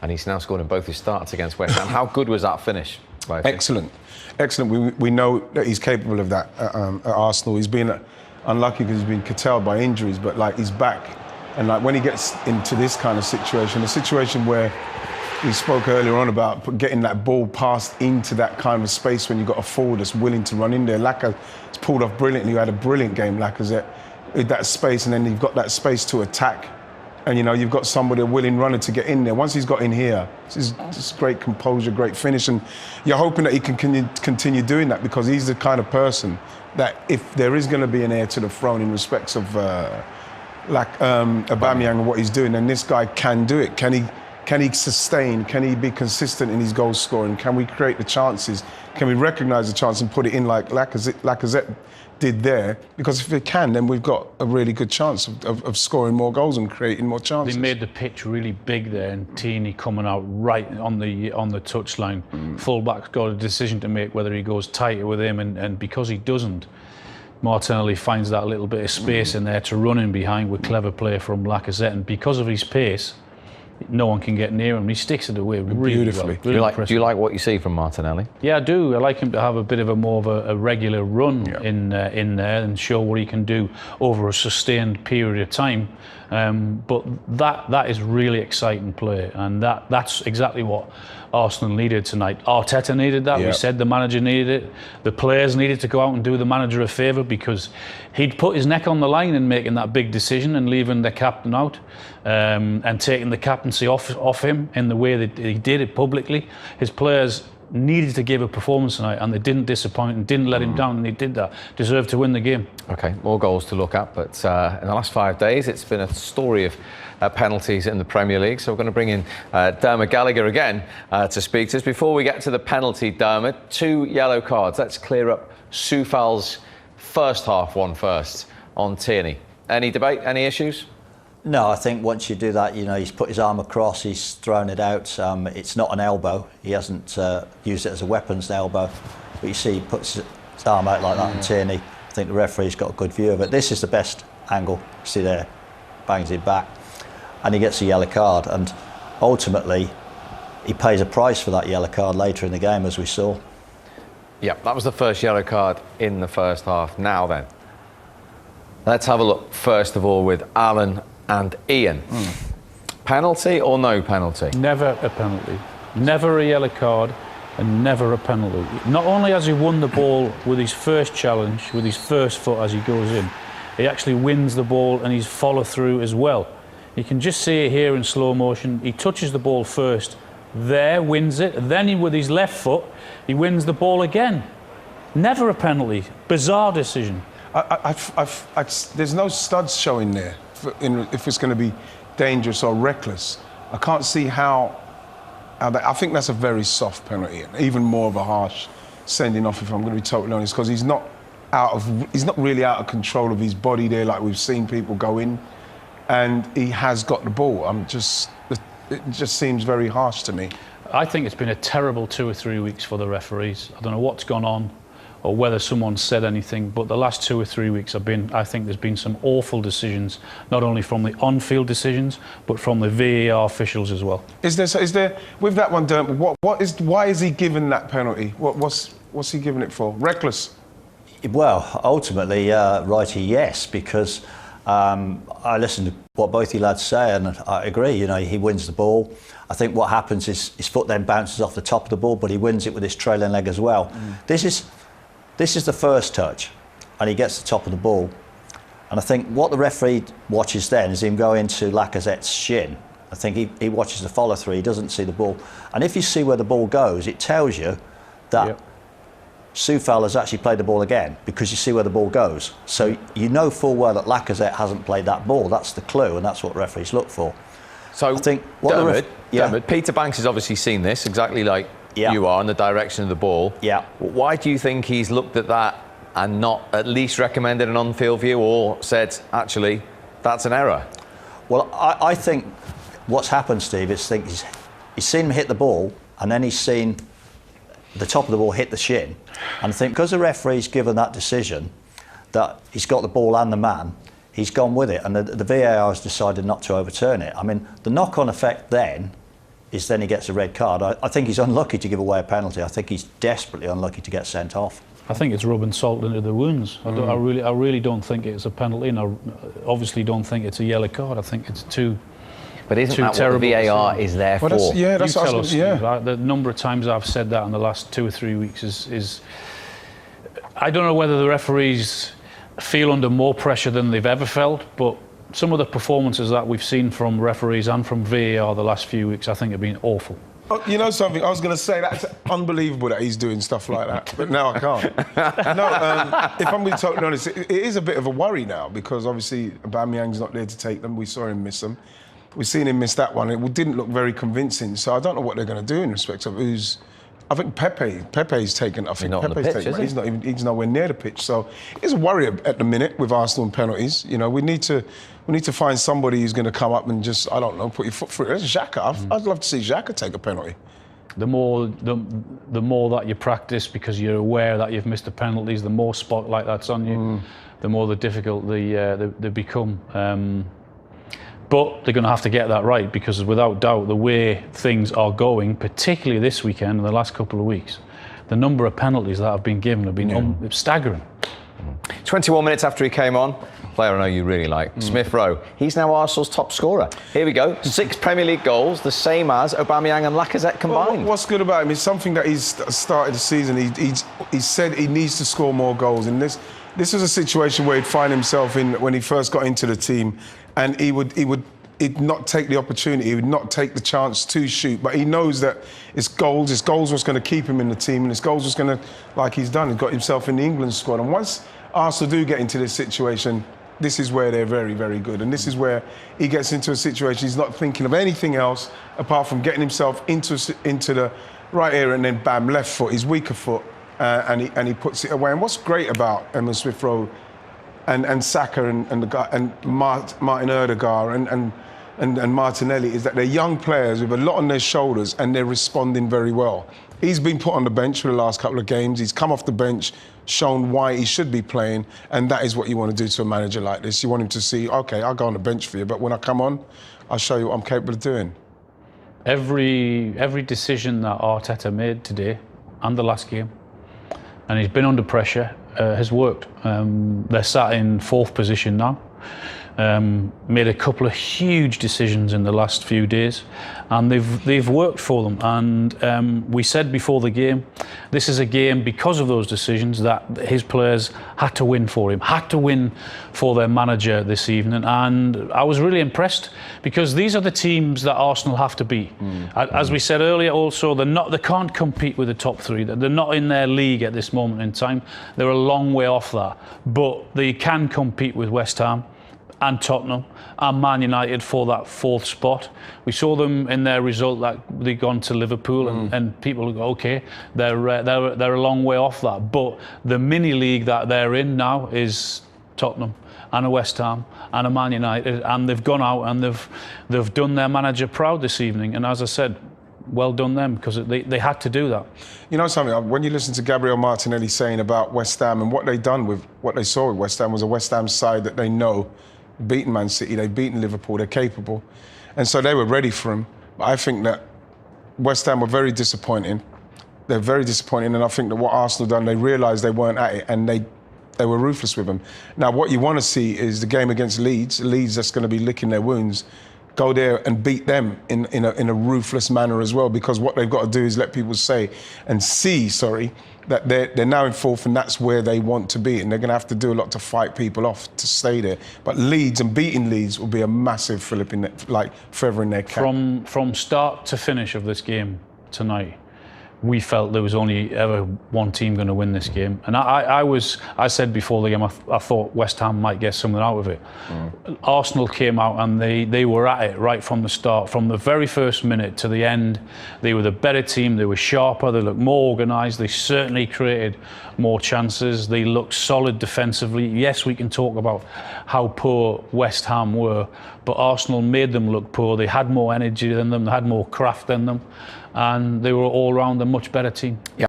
and he's now scored in both his starts against West Ham. How good was that finish? Excellent. Excellent. We know that he's capable of that at Arsenal. He's been unlucky because he's been curtailed by injuries, but like he's back. And like when he gets into this kind of situation, a situation where we spoke earlier on about getting that ball passed into that kind of space when you've got a forward that's willing to run in there. Lacazette's pulled off brilliantly. You had a brilliant game, Lacazette, with that space, and then you've got that space to attack. And, you know, you've got somebody, a willing runner to get in there. Once he's got in here, it's just great composure, great finish. And you're hoping that he can continue doing that, because he's the kind of person that if there is going to be an heir to the throne in respects of Aubameyang and what he's doing, then this guy can do it. Can he sustain? Can he be consistent in his goal scoring? Can we create the chances? Can we recognise the chance and put it in like Lacazette did there? Because if it can, then we've got a really good chance of scoring more goals and creating more chances. They made the pitch really big there, and Tierney coming out right on the touchline. Fullback's got a decision to make whether he goes tighter with him, and because he doesn't, Martinelli finds that little bit of space in there to run in behind with clever play from Lacazette, and because of his pace, no one can get near him. He sticks it away really beautifully. Well. Really do you like what you see from Martinelli? Yeah, I do. I like him to have a bit of a more of a regular run in there and show what he can do over a sustained period of time. But that is really exciting play, and that's exactly what Arsenal needed tonight. Arteta needed that. We said the manager needed it. The players needed to go out and do the manager a favour, because he'd put his neck on the line in making that big decision and leaving the captain out, and taking the captaincy off him in the way that he did it publicly. His players needed to give a performance tonight, and they didn't disappoint and didn't let him down, and they did that. Deserved to win the game. Okay, more goals to look at, but in the last 5 days it's been a story of penalties in the Premier League, so we're going to bring in Dermot Gallagher again to speak to us. Before we get to the penalty, Dermot, 2 yellow cards. Let's clear up Soufal's first half one first on Tierney. Any debate, any issues? No, I think once you do that, you know, he's put his arm across, he's thrown it out. It's not an elbow. He hasn't used it as a weapons elbow. But you see, he puts his arm out like that on Tierney. I think the referee's got a good view of it. This is the best angle. See there, bangs it back, and he gets a yellow card. And ultimately, he pays a price for that yellow card later in the game, as we saw. Yeah, that was the first yellow card in the first half. Now then, let's have a look first of all with Alan and Ian. Penalty or no penalty? Never a penalty. Never a yellow card, and never a penalty. Not only has he won the ball with his first challenge, with his first foot as he goes in, he actually wins the ball and he's follow through as well. You can just see it here in slow motion. He touches the ball first, there, wins it, and then with his left foot, he wins the ball again. Never a penalty. Bizarre decision. There's no studs showing there if it's going to be dangerous or reckless. I can't see how I think that's a very soft penalty, and even more of a harsh sending off, if I'm going to be totally honest, because he's not really out of control of his body there, like we've seen people go in, and he has got the ball. It just seems very harsh to me. I think it's been a terrible 2 or 3 weeks for the referees. I don't know what's gone on, or whether someone said anything, but the last 2 or 3 weeks I think there's been some awful decisions, not only from the on-field decisions, but from the VAR officials as well. Is there with that one, Dermot, why is he given that penalty? What's he giving it for? Reckless? Well, ultimately, righty, yes, because I listened to what both you lads say, and I agree. You know, he wins the ball. I think what happens is his foot then bounces off the top of the ball, but he wins it with his trailing leg as well. This is the first touch, and he gets the top of the ball. And I think what the referee watches then is him go into Lacazette's shin. I think he watches the follow through. He doesn't see the ball, and if you see where the ball goes, it tells you that Soufal has actually played the ball again, because you see where the ball goes. So you know full well that Lacazette hasn't played that ball. That's the clue, and that's what referees look for. So I think Dermot, Peter Banks has obviously seen this exactly like you are in the direction of the ball. Yeah. Why do you think he's looked at that and not at least recommended an on-field view, or said, actually, that's an error? Well, I think what's happened, Steve, is he's seen him hit the ball, and then he's seen the top of the ball hit the shin. And I think because the referee's given that decision, that he's got the ball and the man, he's gone with it, and the VAR has decided not to overturn it. I mean, the knock-on effect then is then he gets a red card. I think he's unlucky to give away a penalty. I think he's desperately unlucky to get sent off. I think it's rubbing salt into the wounds. I really don't think it's a penalty, and I obviously don't think it's a yellow card. I think it's too. But isn't that what the VAR is there for? That's You what I tell was us, gonna- Steve, the number of times I've said that in the last 2 or 3 weeks is I don't know whether the referees feel under more pressure than they've ever felt, but some of the performances that we've seen from referees and from VAR the last few weeks, I think, have been awful. Oh, you know something? I was going to say that's unbelievable that he's doing stuff like that, but now I can't. No, if I'm being totally honest, it is a bit of a worry now because obviously Aubameyang's not there to take them. We saw him miss them. We've seen him miss that one. It didn't look very convincing. So I don't know what they're going to do in respect of who's. I think Pepe's taken. I think not on the Pepe's pitch, taken. is he? He's nowhere near the pitch. So it's a worry at the minute with Arsenal and penalties. You know, we need to find somebody who's going to come up and just, I don't know, put your foot through it. There's Xhaka. I'd love to see Xhaka take a penalty. The more that you practice because you're aware that you've missed the penalties, the more spotlight that's on you, the more difficult they become. But they're going to have to get that right because without doubt, the way things are going, particularly this weekend and the last couple of weeks, the number of penalties that have been given have been staggering. 21 minutes after he came on, player I know you really like, Smith-Rowe. He's now Arsenal's top scorer. Here we go, 6 Premier League goals, the same as Aubameyang and Lacazette combined. Well, what's good about him is something that he's started the season. He said he needs to score more goals. And this was a situation where he'd find himself in when he first got into the team, and he'd not take the opportunity, he would not take the chance to shoot. But he knows that it's goals what's going to keep him in the team, and it's goals what's going to, like he's done, he's got himself in the England squad. And once Arsenal do get into this situation, this is where they're very, very good. And this is where he gets into a situation he's not thinking of anything else apart from getting himself into the right area, and then bam, left foot, his weaker foot, and he puts it away. And what's great about Emma Smith-Rowe and Saka and Martin Odegaard and Martinelli is that they're young players with a lot on their shoulders and they're responding very well. He's been put on the bench for the last couple of games. He's come off the bench, shown why he should be playing, and that is what you want to do to a manager like this. You want him to see, OK, I'll go on the bench for you, but when I come on, I'll show you what I'm capable of doing. Every decision that Arteta made today and the last game, and he's been under pressure, has worked. They're sat in 4th position now. Made a couple of huge decisions in the last few days, and they've worked for them. And we said before the game, this is a game because of those decisions that his players had to win for him, had to win for their manager this evening. And I was really impressed because these are the teams that Arsenal have to beat. As we said earlier, also they can't compete with the top 3. They're not in their league at this moment in time. They're a long way off that, but they can compete with West Ham and Tottenham and Man United for that 4th spot. We saw them in their result that they've gone to Liverpool, and people go, OK, they're a long way off that. But the mini league that they're in now is Tottenham and a West Ham and a Man United, and they've gone out and they've done their manager proud this evening. And as I said, well done them, because they had to do that. You know something, when you listen to Gabriel Martinelli saying about West Ham and what they done with what they saw with West Ham was a West Ham side that they know beaten Man City, they've beaten Liverpool, they're capable. And so they were ready for him. But I think that West Ham were very disappointing. They're very disappointing, and I think that what Arsenal done, they realised they weren't at it, and they were ruthless with them. Now, what you want to see is the game against Leeds that's going to be licking their wounds, go there and beat them in a ruthless manner as well, because what they've got to do is let people see that they're now in 4th, and that's where they want to be, and they're going to have to do a lot to fight people off to stay there. But Leeds and beating Leeds will be a massive feather in their cap. From start to finish of this game tonight, we felt there was only ever one team going to win this game. And I said before the game, I thought West Ham might get something out of it. Arsenal came out and they were at it right from the start. From the very first minute to the end, they were the better team. They were sharper. They looked more organised. They certainly created more chances. They looked solid defensively. Yes, we can talk about how poor West Ham were, but Arsenal made them look poor. They had more energy than them. They had more craft than them. And they were all round a much better team. Yeah.